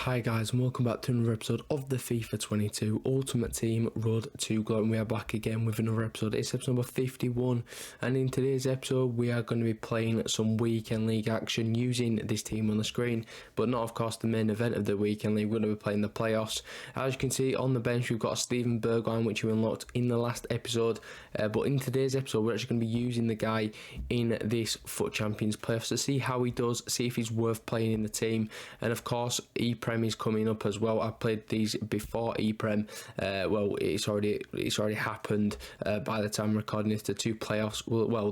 Hi guys, and welcome back to another episode of the FIFA 22 Ultimate Team Road to Glory, and we are back again with another episode. It's episode number 51, and in today's episode we are going to be playing some weekend league action using this team on the screen, but not of course the main event of the weekend league. We're going to be playing the playoffs. As you can see on the bench, we've got Steven Bergwijn, which we unlocked in the last episode, but in today's episode we're actually going to be using the guy in this FUT Champions playoffs to see how he does, see if he's worth playing in the team. And of course E-Prem is coming up as well. I played these before E-Prem. Well, it's already happened by the time I'm recording this. The two playoffs,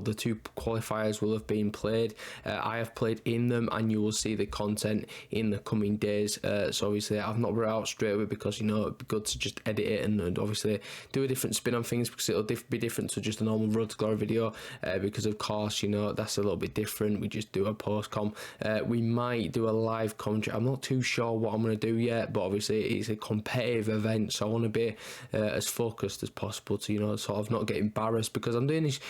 the two qualifiers will have been played. I have played in them, and you will see the content in the coming days. So obviously I've not brought it out straight away because it'd be good to just edit it and obviously do a different spin on things, because it'll be different to just a normal Road to Glory video, because of course that's a little bit different. We just do a post-com. We might do a live commentary. I'm not too sure what I'm going to do yet, but obviously it's a competitive event, so I want to be as focused as possible to sort of not get embarrassed, because I'm doing this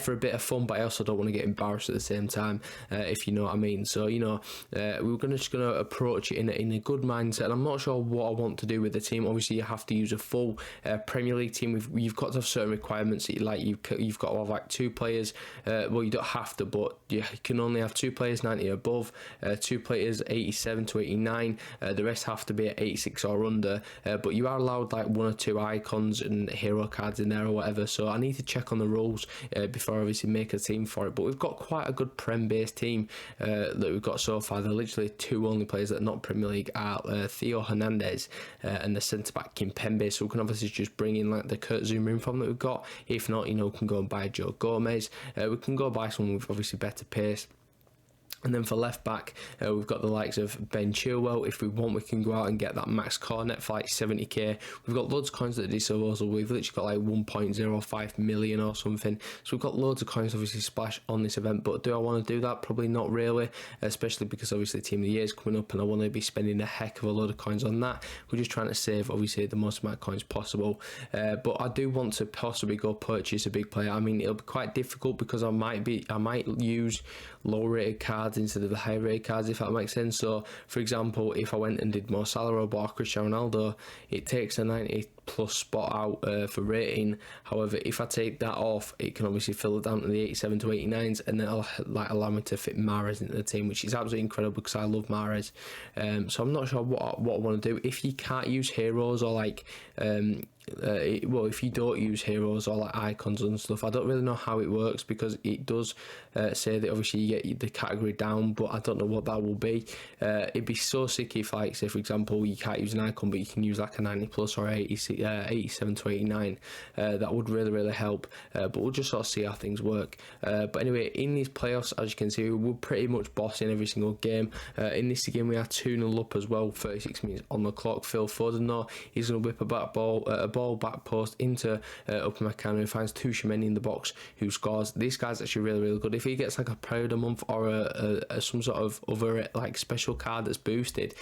for a bit of fun, but I also don't want to get embarrassed at the same time, if you know what I mean. So we're just gonna approach it in a good mindset, and I'm not sure what I want to do with the team. Obviously you have to use a full Premier League team. You've got to have certain requirements. You've got to have like two players, well, you don't have to, but you can only have two players 90 or above, two players 87 to 89, the rest have to be at 86 or under, but you are allowed like one or two icons and hero cards in there or whatever. So I need to check on the rules before I obviously make a team for it. But we've got quite a good Prem based team that we've got so far. They're literally two only players that are not Premier League are Theo Hernandez and the centre back Kimpembe. So we can obviously just bring in like the Kurt Zouma inform that we've got. If not, we can go and buy Joe Gomez. We can go buy someone with obviously better pace. And then for left back, we've got the likes of Ben Chilwell. If we want, we can go out and get that Max Cornet for like 70k. We've got loads of coins at disposal. We've literally got like 1.05 million or something. So we've got loads of coins obviously splash on this event. But do I want to do that? Probably not really, especially because obviously Team of the Year is coming up and I want to be spending a heck of a load of coins on that. We're just trying to save obviously the most amount of coins possible. But I do want to possibly go purchase a big player. I mean, it'll be quite difficult because I might use low rated cards instead of the high rated cards, if that makes sense. So for example, if I went and did Mo Salah or bought Cristiano Ronaldo, it takes a 90 plus spot out for rating. However, if I take that off, it can obviously fill it down to the 87 to 89s, and then it'll allow me to fit Mahrez into the team, which is absolutely incredible because I love Mahrez. So I'm not sure what I want to do. If you can't use heroes or like if you don't use heroes or like icons and stuff, I don't really know how it works, because it does say that obviously you get the category down, but I don't know what that will be. It'd be so sick if, like, say for example, you can't use an icon but you can use like a 90 plus or 87 to 89. That would really help, but we'll just sort of see how things work. But anyway, in these playoffs, as you can see, we're pretty much bossing every single game. In this game we are 2-0 up as well, 36 minutes on the clock. Phil Foden though, he's going to whip a ball back post into Upamecano, who finds Tuchemeni in the box, who scores. This guy's actually really good. If he gets like a player of the month or some sort of other like special card that's boosted,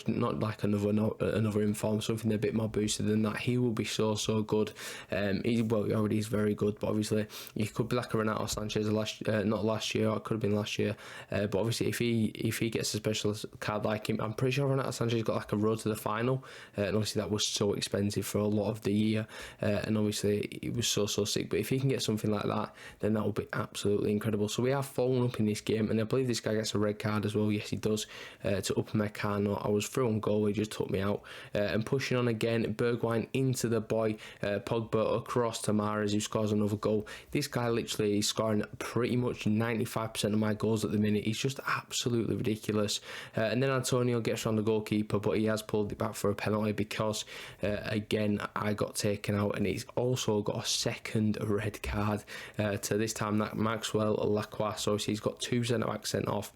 not like another inform, something a bit more boosted than that, he will be so good. He already is very good, but obviously he could be like a Renato Sanchez not last year, or it could have been last year, but obviously if he gets a special card like him, I'm pretty sure Renato Sanchez got like a road to the final, and obviously that was so expensive for a lot of the year, and obviously it was so sick. But if he can get something like that, then that will be absolutely incredible. So we have fallen up in this game, and I believe this guy gets a red card as well. Yes, he does, to Upamecano. I was through on goal, he just took me out, and pushing on again, Bergwijn into the boy Pogba across to Mahrez, who scores another goal. This guy literally is scoring pretty much 95% of my goals at the minute. He's just absolutely ridiculous. And then Antonio gets around the goalkeeper, but he has pulled it back for a penalty because again I got taken out, and he's also got a second red card to this time that Maxwell Lacroix. So he's got two centre backs sent off.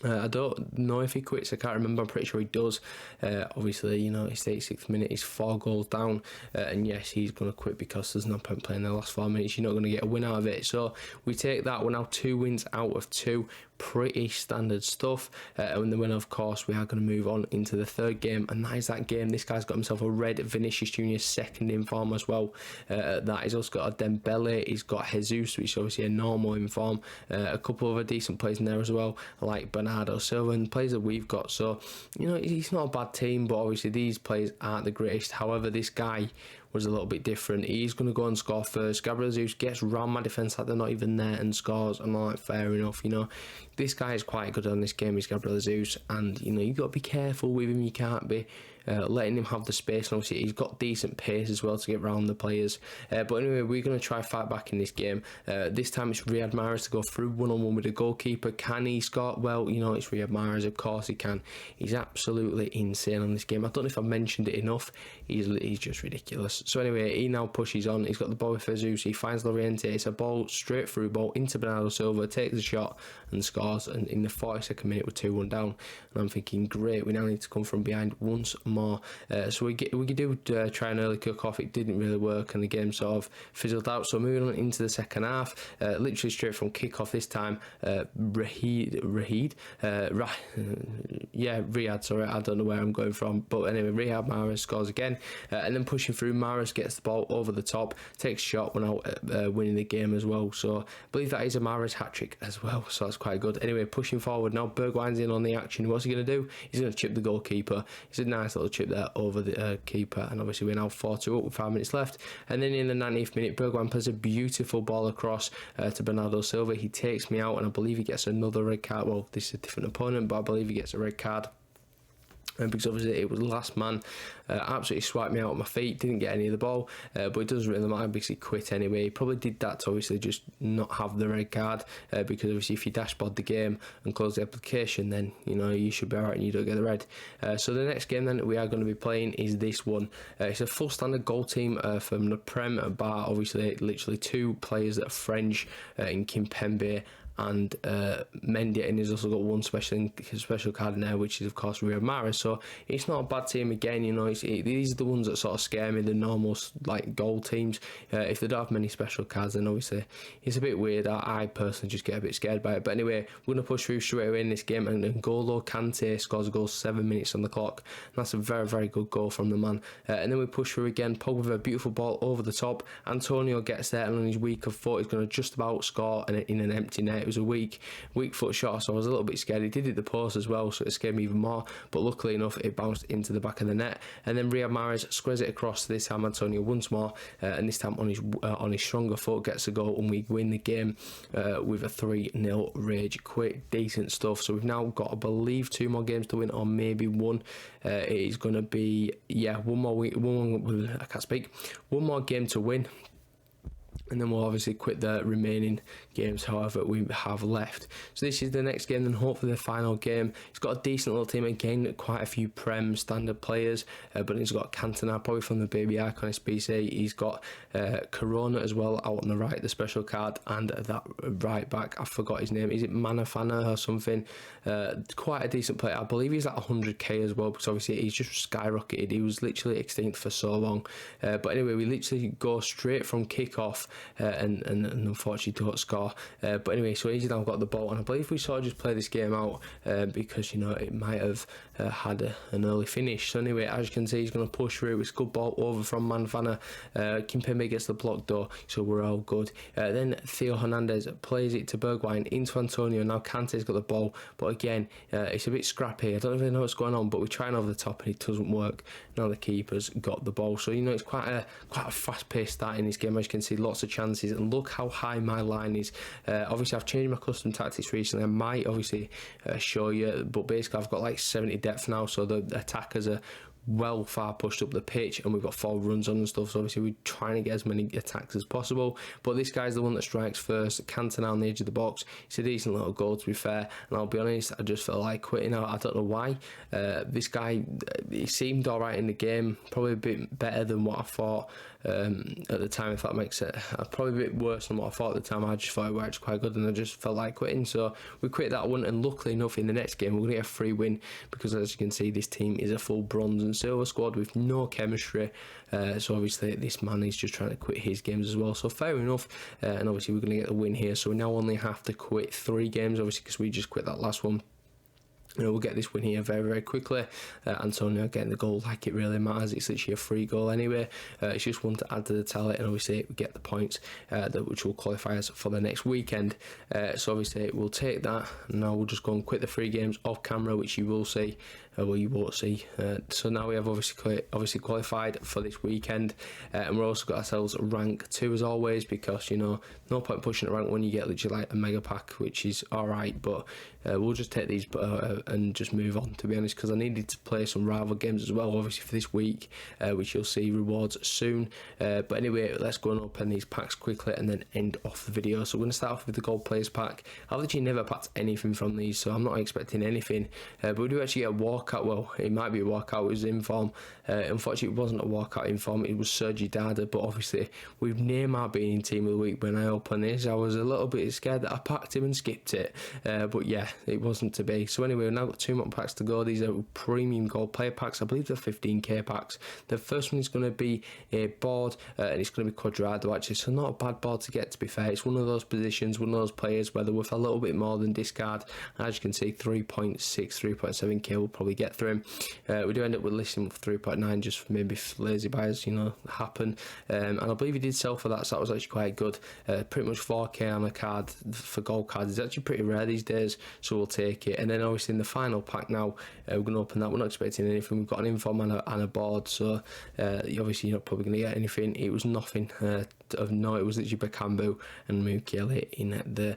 I don't know if he quits, I can't remember, I'm pretty sure he does. Obviously, it's the 86th minute, he's 4 goals down, and yes, he's going to quit because there's no point playing the last 4 minutes, you're not going to get a win out of it. So we take that, we're now 2 wins out of 2, pretty standard stuff. And then, of course, we are going to move on into the third game, and that is that game. This guy's got himself a red Vinicius Junior second in form as well. That he's also got a Dembele, he's got Jesus, which is obviously a normal in form. A couple of other decent players in there as well, like Bernardo Silva and players that we've got. So, you know, it's not a bad team, but obviously these players aren't the greatest. However, this guy was a little bit different. He's going to go and score first. Gabriel Jesus gets round my defence like they're not even there and scores. I'm like, fair enough, you know. This guy is quite good on this game, he's Gabriel Jesus, and you know, you've got to be careful with him. You can't be letting him have the space, and obviously he's got decent pace as well to get round the players. But anyway, we're going to try fight back in this game. This time it's Riyad Mahrez to go through one-on-one with the goalkeeper. Can he score? Well, you know, it's Riyad Mahrez, of course he can. He's absolutely insane on this game. I don't know if I've mentioned it enough. He's just ridiculous. So anyway, he now pushes on. He's got the ball with Jesus. He finds Llorente. It's a ball, straight through ball into Bernardo Silva, takes the shot and scores. And in the 42nd minute, we're 2-1 down. And I'm thinking, great, we now need to come from behind once more. So we do try an early kick off. It didn't really work, and the game sort of fizzled out. So moving on into the second half, literally straight from kick off this time. Riyad. Sorry, I don't know where I'm going from, but anyway, Riyad Mahrez scores again, and then pushing through, Mahrez gets the ball over the top, takes a shot, went out winning the game as well. So I believe that is a Mahrez hat trick as well, so that's quite good. Anyway, pushing forward now, Bergwijn's in on the action. What's he going to do? He's going to chip the goalkeeper. It's a nice little chip there over the keeper, and obviously we're now 4-2 up with 5 minutes left. And then in the 90th minute, Bergwijn plays a beautiful ball across to Bernardo Silva. He takes me out, and I believe he gets another red card. Well, this is a different opponent, but I believe he gets a red card. Because obviously it was the last man, absolutely swiped me out of my feet, didn't get any of the ball, but it doesn't really matter because he quit anyway. He probably did that to obviously just not have the red card, because obviously if you dashboard the game and close the application, then you know you should be alright and you don't get the red. So the next game then we are going to be playing is this one. It's a full standard goal team from the Prem, bar obviously literally two players that are French in Kimpembe and Mendy, and he's also got one special card in there, which is of course Riyad Mahrez. So it's not a bad team again, you know. These are the ones that sort of scare me, the normal like goal teams. If they don't have many special cards, then obviously it's a bit weird. I personally just get a bit scared by it. But anyway, we're going to push through straight away in this game, and N'Golo Kante scores a goal 7 minutes on the clock. And that's a very, very good goal from the man. And then we push through again, Pogba with a beautiful ball over the top. Antonio gets there, and on his weaker foot, he's going to just about score in an empty net. It was a weak foot shot, so I was a little bit scared. He did hit the post as well, so it scared me even more, but luckily enough it bounced into the back of the net. And then Riyad Mahrez squares it across, this time Antonio once more, and this time on his stronger foot gets a goal, and we win the game with a 3-0 rage quit. Decent stuff. So we've now got, I believe, 2 more games to win, or maybe 1. It is going to be one more game to win, and then we'll obviously quit the remaining games however we have left. So this is the next game, and hopefully the final game. He's got a decent little team again, quite a few Prem standard players, but he's got Cantona probably from the baby icon SBC. He's got Corona as well out on the right, the special card, and that right back, I forgot his name, is it Manafana or something? Quite a decent player. I believe he's like 100k as well, because obviously he's just skyrocketed. He was literally extinct for so long, but anyway, we literally go straight from kick off, and unfortunately don't score. But anyway, so he's now got the ball, and I believe we sort of just play this game out because you know it might have had an early finish. So anyway, as you can see, he's going to push through. It's a good ball over from Manfana. Kimpembe gets the block though, so we're all good. Then Theo Hernandez plays it to Bergwijn into Antonio. Now Kante's got the ball, but again it's a bit scrappy. I don't really know what's going on, but we're trying over the top and it doesn't work. Now the keeper's got the ball, so you know it's quite a fast-paced start in this game. As you can see, lots of chances, and look how high my line is. Obviously I've changed my custom tactics recently. I might obviously show you, but basically I've got like 70 depth now, so the attackers are well far pushed up the pitch, and we've got 4 runs on and stuff, so obviously we're trying to get as many attacks as possible. But this guy's the one that strikes first. Cantona on the edge of the box. It's a decent little goal, to be fair, and I'll be honest, I just felt like quitting out. I don't know why. This guy, he seemed alright in the game, probably a bit better than what I thought at the time, if that makes it. Probably a bit worse than what I thought at the time. I just thought it was actually quite good, and I just felt like quitting. So we quit that one, and luckily enough, in the next game we're going to get a free win, because as you can see, this team is a full bronze and silver squad with no chemistry. So obviously this man is just trying to quit his games as well. So fair enough, and obviously we're going to get the win here. So we now only have to quit 3 games, obviously, because we just quit that last one. We'll get this win here very, very quickly. Antonio getting the goal like it really matters. It's literally a free goal anyway. It's just one to add to the tally, and obviously we get the points which will qualify us for the next weekend. So obviously we'll take that, and now we'll just go and quit the 3 games off camera, which you will see. Well, you won't see. So now we have obviously qualified for this weekend, and we're also got ourselves rank 2 as always, because no point pushing at rank 1. You get literally like a mega pack, which is alright, but we'll just take these and just move on, to be honest, because I needed to play some rival games as well, obviously, for this week, which you'll see rewards soon. But anyway, let's go and open these packs quickly and then end off the video. So we're going to start off with the gold players pack. I've literally never packed anything from these, so I'm not expecting anything, but we do actually get a walkout. Well, it might be a walkout. It was in form. Unfortunately, it wasn't a walkout in form. It was Sergi Dada, but obviously with Neymar being in team of the week, when I opened this, I was a little bit scared that I packed him and skipped it, but yeah, it wasn't to be. So anyway, we've now got 2 more packs to go. These are premium gold player packs. I believe they're 15k packs. The first one is going to be a board, and it's going to be Quadrado actually, so not a bad board to get, to be fair. It's one of those positions, one of those players where they're worth a little bit more than discard. As you can see, 3.6, 3.7k will probably get through him. We do end up with listing with 3.9, just maybe lazy buyers, happen. And I believe he did sell for that, so that was actually quite good. Pretty much 4k on a card for gold cards is actually pretty rare these days, so we'll take it. And then obviously in the final pack now, we're going to open that. We're not expecting anything. We've got an inform and a board, so obviously you're not probably going to get anything. It was nothing of note. It was literally Bakambu and Mukiele in the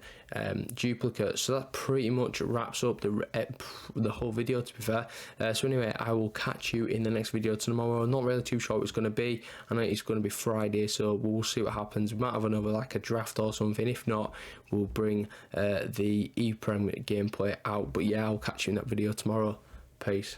duplicate. So that pretty much wraps up the whole video, to be fair. So anyway, I will catch you in the next video tomorrow. I'm not really too sure what it's going to be. I know it's going to be Friday, so we'll see what happens. We might have another like a draft or something. If not, we'll bring the E-Prem gameplay out. But yeah, I'll catch you in that video tomorrow. Peace.